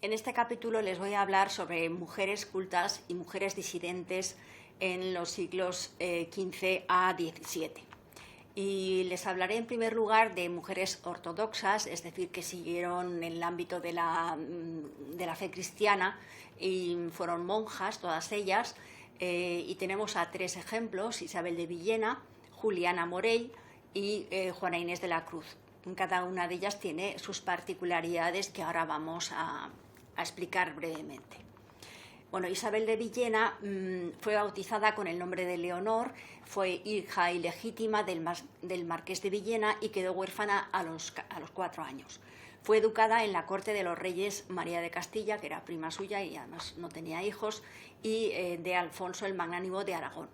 En este capítulo les voy a hablar sobre mujeres cultas y mujeres disidentes en los siglos XV a XVII. Y les hablaré en primer lugar de mujeres ortodoxas, es decir, que siguieron el ámbito de la fe cristiana y fueron monjas, todas ellas. Y tenemos a tres ejemplos: Isabel de Villena, Juliana Morell y Juana Inés de la Cruz. Cada una de ellas tiene sus particularidades que ahora vamos a explicar brevemente. Bueno, Isabel de Villena fue bautizada con el nombre de Leonor, fue hija ilegítima del marqués de Villena y quedó huérfana a los 4 años. Fue educada en la corte de los reyes María de Castilla, que era prima suya y además no tenía hijos, y de Alfonso el Magnánimo de Aragón.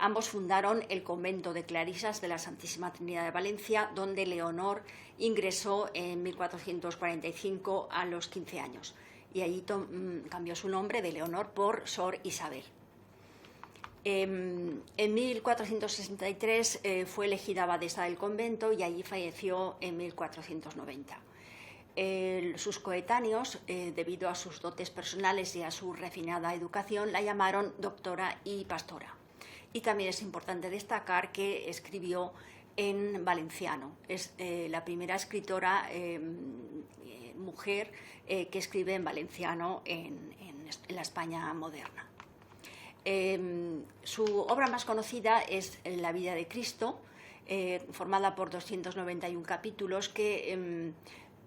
Ambos fundaron el convento de Clarisas de la Santísima Trinidad de Valencia, donde Leonor ingresó en 1445 a los 15 años. Y allí cambió su nombre de Leonor por Sor Isabel. En 1463 fue elegida abadesa del convento y allí falleció en 1490. Sus coetáneos, debido a sus dotes personales y a su refinada educación, la llamaron doctora y pastora. Y también es importante destacar que escribió en valenciano. Es la primera escritora mujer que escribe en valenciano en la España moderna. Su obra más conocida es La vida de Cristo, formada por 291 capítulos que,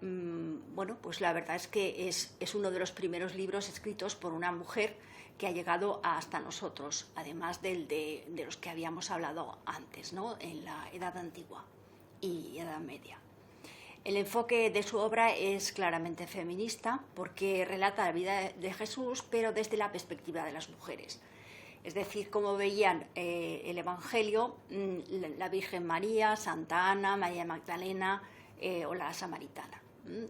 bueno, pues la verdad es que es uno de los primeros libros escritos por una mujer que ha llegado hasta nosotros, además de los que habíamos hablado antes, ¿no?, en la Edad Antigua y Edad Media. El enfoque de su obra es claramente feminista porque relata la vida de Jesús, pero desde la perspectiva de las mujeres. Es decir, cómo veían el Evangelio la Virgen María, Santa Ana, María Magdalena o la Samaritana.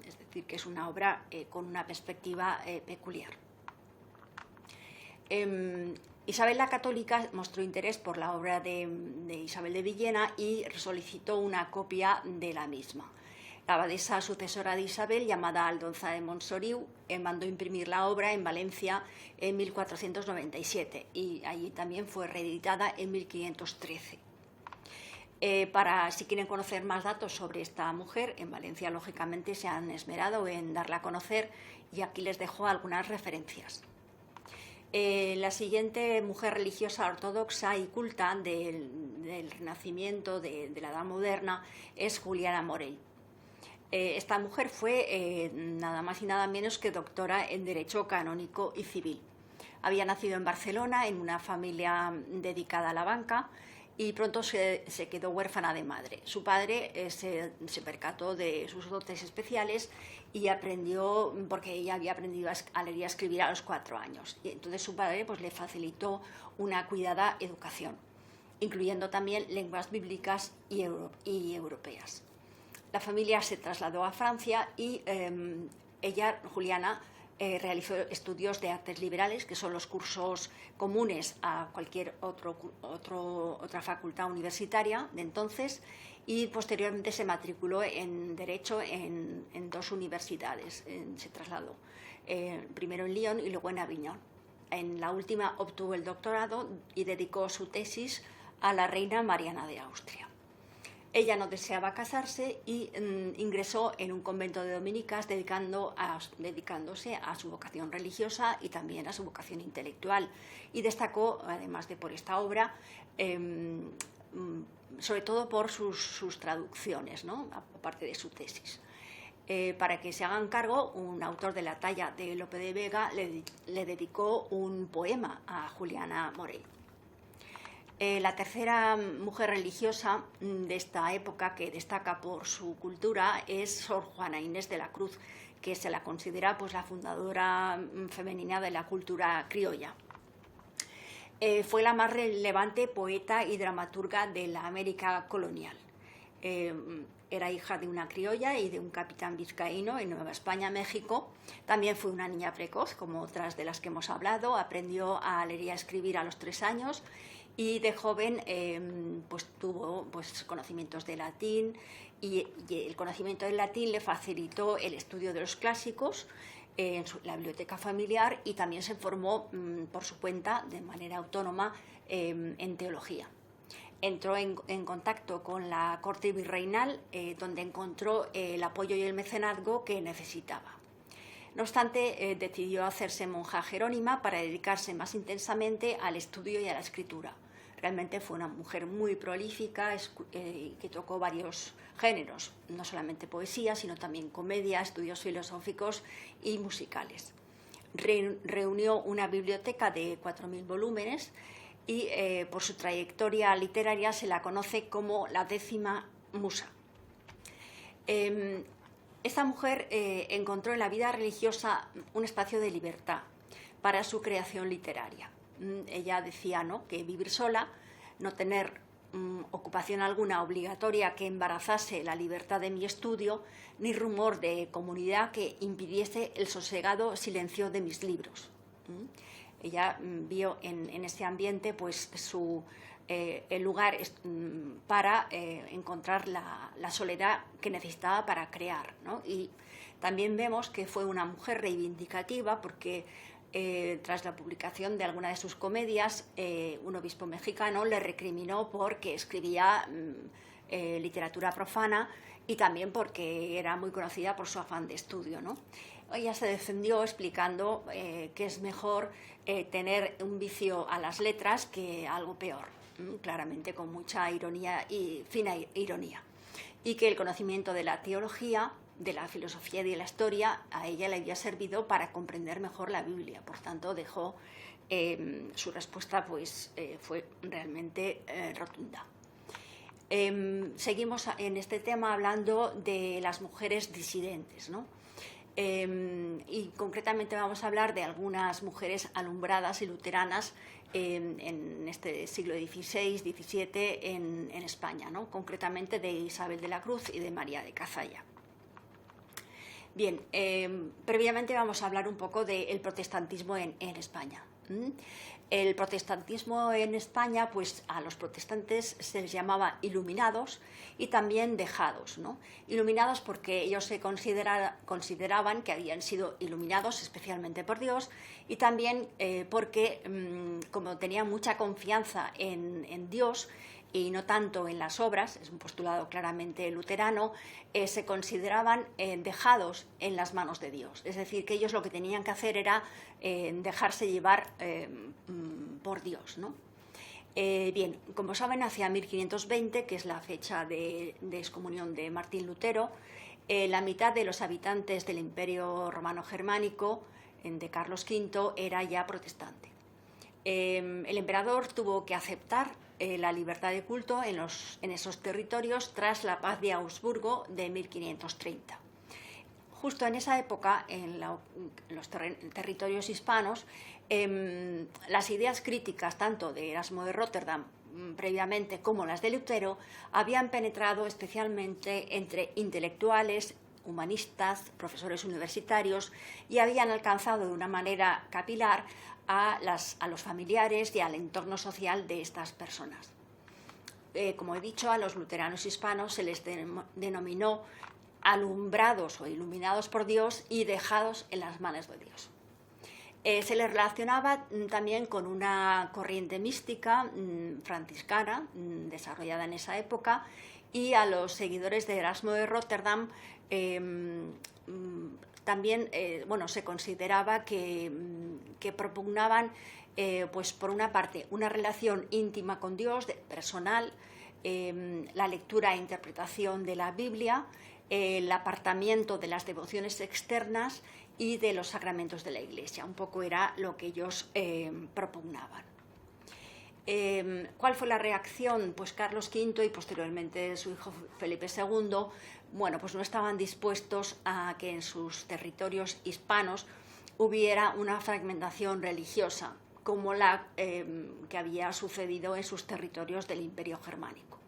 Es decir, que es una obra con una perspectiva peculiar. Isabel la Católica mostró interés por la obra de Isabel de Villena y solicitó una copia de la misma. La abadesa sucesora de Isabel, llamada Aldonza de Montsoriu, mandó imprimir la obra en Valencia en 1497 y allí también fue reeditada en 1513. Si quieren conocer más datos sobre esta mujer, en Valencia lógicamente se han esmerado en darla a conocer y aquí les dejo algunas referencias. La siguiente mujer religiosa ortodoxa y culta del Renacimiento, de la Edad Moderna, es Juliana Morell. Esta mujer fue nada más y nada menos que doctora en Derecho Canónico y Civil. Había nacido en Barcelona en una familia dedicada a la banca y pronto se quedó huérfana de madre. Su padre se percató de sus dotes especiales y aprendió, porque ella había aprendido a leer y a escribir a los 4 años. Y entonces su padre le facilitó una cuidada educación, incluyendo también lenguas bíblicas y europeas. La familia se trasladó a Francia y ella, Juliana, realizó estudios de artes liberales, que son los cursos comunes a cualquier otra facultad universitaria de entonces, y posteriormente se matriculó en Derecho en 2 universidades. Se trasladó primero en Lyon y luego en Aviñón. En la última obtuvo el doctorado y dedicó su tesis a la reina Mariana de Austria. Ella no deseaba casarse y ingresó en un convento de dominicas dedicándose a su vocación religiosa y también a su vocación intelectual. Y destacó, además de por esta obra, sobre todo por sus traducciones, ¿no?, aparte de su tesis. Para que se hagan cargo, un autor de la talla de Lope de Vega le dedicó un poema a Juliana Morell. La tercera mujer religiosa de esta época que destaca por su cultura es Sor Juana Inés de la Cruz, que se la considera pues la fundadora femenina de la cultura criolla. Fue la más relevante poeta y dramaturga de la América colonial. Era hija de una criolla y de un capitán vizcaíno en Nueva España, México. También fue una niña precoz, como otras de las que hemos hablado. Aprendió a leer y a escribir a los 3 años y de joven pues tuvo pues, conocimientos de latín y el conocimiento del latín le facilitó el estudio de los clásicos en la biblioteca familiar y también se formó por su cuenta, de manera autónoma, en teología. Entró en contacto con la corte virreinal, donde encontró el apoyo y el mecenazgo que necesitaba. No obstante, decidió hacerse monja jerónima para dedicarse más intensamente al estudio y a la escritura. Realmente fue una mujer muy prolífica que tocó varios géneros, no solamente poesía, sino también comedia, estudios filosóficos y musicales. Reunió una biblioteca de 4.000 volúmenes y por su trayectoria literaria se la conoce como la 10ª musa. Esta mujer encontró en la vida religiosa un espacio de libertad para su creación literaria. Ella decía, ¿no?, que vivir sola, no tener ocupación alguna obligatoria que embarazase la libertad de mi estudio, ni rumor de comunidad que impidiese el sosegado silencio de mis libros. Ella vio en ese ambiente pues el lugar para encontrar la soledad que necesitaba para crear, ¿no? Y también vemos que fue una mujer reivindicativa porque tras la publicación de alguna de sus comedias, un obispo mexicano le recriminó porque escribía literatura profana y también porque era muy conocida por su afán de estudio, ¿no? Ella se defendió explicando que es mejor tener un vicio a las letras que algo peor, claramente con mucha ironía y fina ironía, y que el conocimiento de la teología, de la filosofía y de la historia a ella le había servido para comprender mejor la Biblia. Por tanto, dejó su respuesta pues fue realmente rotunda. Seguimos en este tema hablando de las mujeres disidentes, ¿no? Y concretamente vamos a hablar de algunas mujeres alumbradas y luteranas en este siglo XVI, XVII en España, ¿no? Concretamente de Isabel de la Cruz y de María de Cazalla. Bien, previamente vamos a hablar un poco del protestantismo en España. El protestantismo en España, pues a los protestantes se les llamaba iluminados y también dejados, ¿no? Iluminados porque ellos se consideraban que habían sido iluminados especialmente por Dios y también porque, como tenían mucha confianza en Dios y no tanto en las obras, es un postulado claramente luterano, se consideraban dejados en las manos de Dios. Es decir, que ellos lo que tenían que hacer era dejarse llevar por Dios, ¿no? Bien, como saben, hacia 1520, que es la fecha de excomunión de Martín Lutero, la mitad de los habitantes del Imperio Romano Germánico de Carlos V era ya protestante. El emperador tuvo que aceptar la libertad de culto en esos territorios tras la paz de Augsburgo de 1530. Justo en esa época, en los territorios hispanos, las ideas críticas tanto de Erasmo de Róterdam previamente como las de Lutero habían penetrado especialmente entre intelectuales, humanistas, profesores universitarios y habían alcanzado de una manera capilar a los familiares y al entorno social de estas personas. Como he dicho, a los luteranos hispanos se les denominó alumbrados o iluminados por Dios y dejados en las manos de Dios. Se les relacionaba también con una corriente mística franciscana desarrollada en esa época y a los seguidores de Erasmo de Róterdam también se consideraba que propugnaban, pues por una parte, una relación íntima con Dios, personal, la lectura e interpretación de la Biblia, el apartamiento de las devociones externas y de los sacramentos de la Iglesia. Un poco era lo que ellos propugnaban. ¿Cuál fue la reacción? Pues Carlos V y posteriormente su hijo Felipe II, pues no estaban dispuestos a que en sus territorios hispanos hubiera una fragmentación religiosa como la que había sucedido en sus territorios del Imperio Germánico.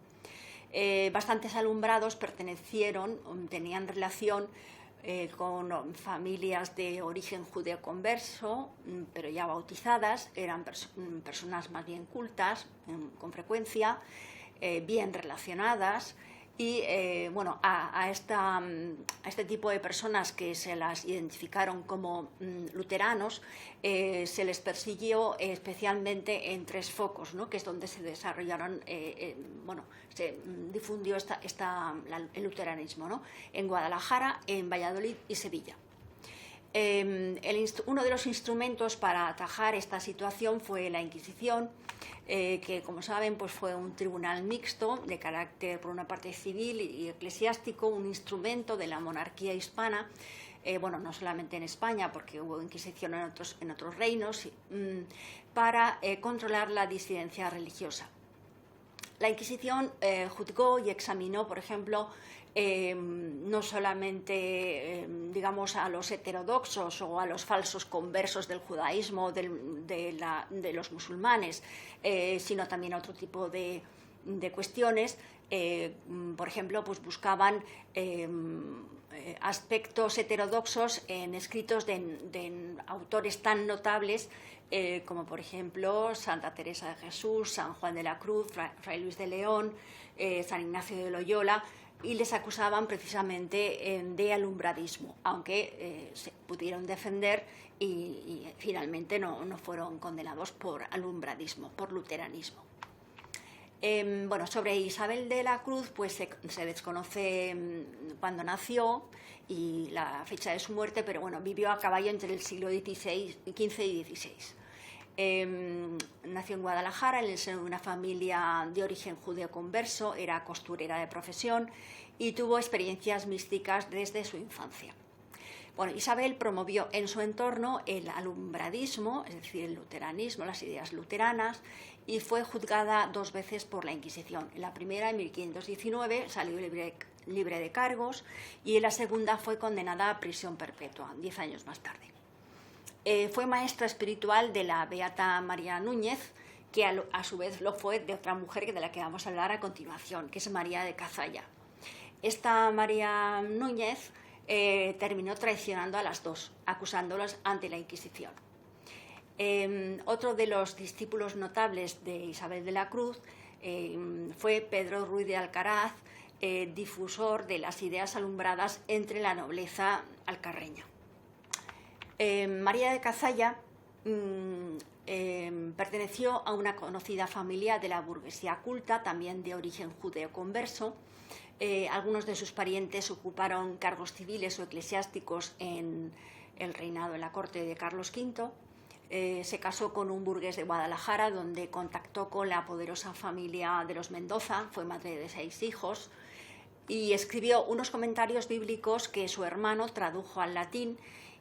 Bastantes alumbrados tenían relación con familias de origen judeo-converso, pero ya bautizadas, eran personas más bien cultas, con frecuencia, bien relacionadas, y bueno, a este tipo de personas que se las identificaron como luteranos, se les persiguió especialmente en 3 focos, ¿no? Que es donde se desarrollaron, bueno, se difundió el luteranismo, ¿no? En Guadalajara, en Valladolid y Sevilla. Uno de los instrumentos para atajar esta situación fue la Inquisición, que, como saben, pues fue un tribunal mixto de carácter, por una parte, civil y eclesiástico, un instrumento de la monarquía hispana, bueno, no solamente en España, porque hubo Inquisición en otros reinos, para controlar la disidencia religiosa. La Inquisición juzgó y examinó, por ejemplo, no solamente, digamos, a los heterodoxos o a los falsos conversos del judaísmo, de los musulmanes, sino también a otro tipo de cuestiones. Por ejemplo, pues buscaban aspectos heterodoxos en escritos de autores tan notables como, por ejemplo, Santa Teresa de Jesús, San Juan de la Cruz, Fray Luis de León, San Ignacio de Loyola, y les acusaban precisamente de alumbradismo, aunque se pudieron defender y finalmente no fueron condenados por alumbradismo, por luteranismo. Bueno, sobre Isabel de la Cruz, pues se desconoce cuándo nació y la fecha de su muerte, pero bueno, vivió a caballo entre el siglo XV y XVI. Nació en Guadalajara, en el seno de una familia de origen judeo-converso, era costurera de profesión y tuvo experiencias místicas desde su infancia. Bueno, Isabel promovió en su entorno el alumbradismo, es decir, el luteranismo, las ideas luteranas, y fue juzgada 2 veces por la Inquisición. En la primera, en 1519, salió libre de cargos, y en la segunda fue condenada a prisión perpetua, 10 años más tarde. Fue maestra espiritual de la beata María Núñez, que a su vez lo fue de otra mujer de la que vamos a hablar a continuación, que es María de Cazalla. Esta María Núñez terminó traicionando a las 2, acusándolas ante la Inquisición. Otro de los discípulos notables de Isabel de la Cruz fue Pedro Ruiz de Alcaraz, difusor de las ideas alumbradas entre la nobleza alcarreña. María de Cazalla perteneció a una conocida familia de la burguesía culta, también de origen judeo-converso. Algunos de sus parientes ocuparon cargos civiles o eclesiásticos en el reinado, en la corte de Carlos V. Se casó con un burgués de Guadalajara, donde contactó con la poderosa familia de los Mendoza, fue madre de 6 hijos, y escribió unos comentarios bíblicos que su hermano tradujo al latín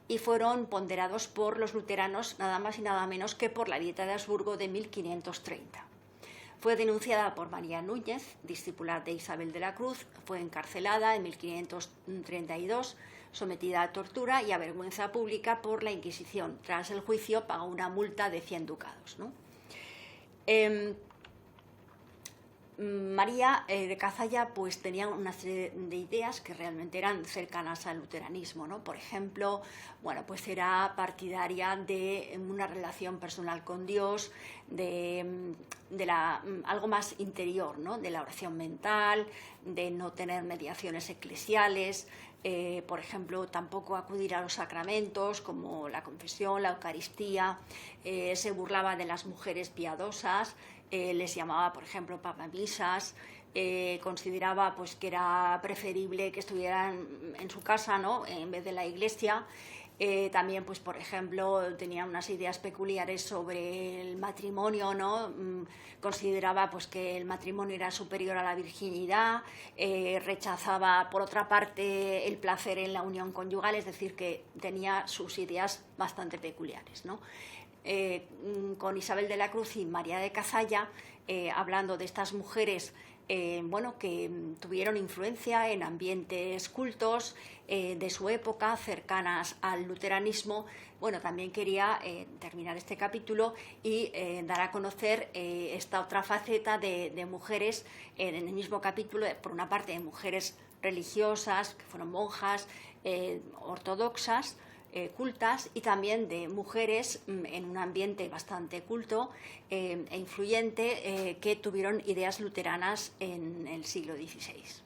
y fueron ponderados por los luteranos nada más y nada menos que por la Dieta de Habsburgo de 1530. Fue denunciada por María Núñez, discípula de Isabel de la Cruz, fue encarcelada en 1532, sometida a tortura y a vergüenza pública por la Inquisición. Tras el juicio pagó una multa de 100 ducados, ¿no? María de Cazalla pues tenía una serie de ideas que realmente eran cercanas al luteranismo, ¿no? Por ejemplo, bueno, pues era partidaria de una relación personal con Dios, de algo más interior, ¿no? De la oración mental, de no tener mediaciones eclesiales, por ejemplo, tampoco acudir a los sacramentos como la confesión, la Eucaristía. Se burlaba de las mujeres piadosas, les llamaba, por ejemplo, papamisas, consideraba pues, que era preferible que estuvieran en su casa, ¿no? En vez de la iglesia. También, pues, por ejemplo, tenía unas ideas peculiares sobre el matrimonio, ¿no? Consideraba pues, que el matrimonio era superior a la virginidad, rechazaba, por otra parte, el placer en la unión conyugal, es decir, que tenía sus ideas bastante peculiares, ¿no? Con Isabel de la Cruz y María de Cazalla hablando de estas mujeres bueno, que tuvieron influencia en ambientes cultos de su época, cercanas al luteranismo. Bueno, también quería terminar este capítulo y dar a conocer esta otra faceta de mujeres en el mismo capítulo, por una parte de mujeres religiosas, que fueron monjas, ortodoxas, cultas, y también de mujeres en un ambiente bastante culto e influyente que tuvieron ideas luteranas en el siglo XVI.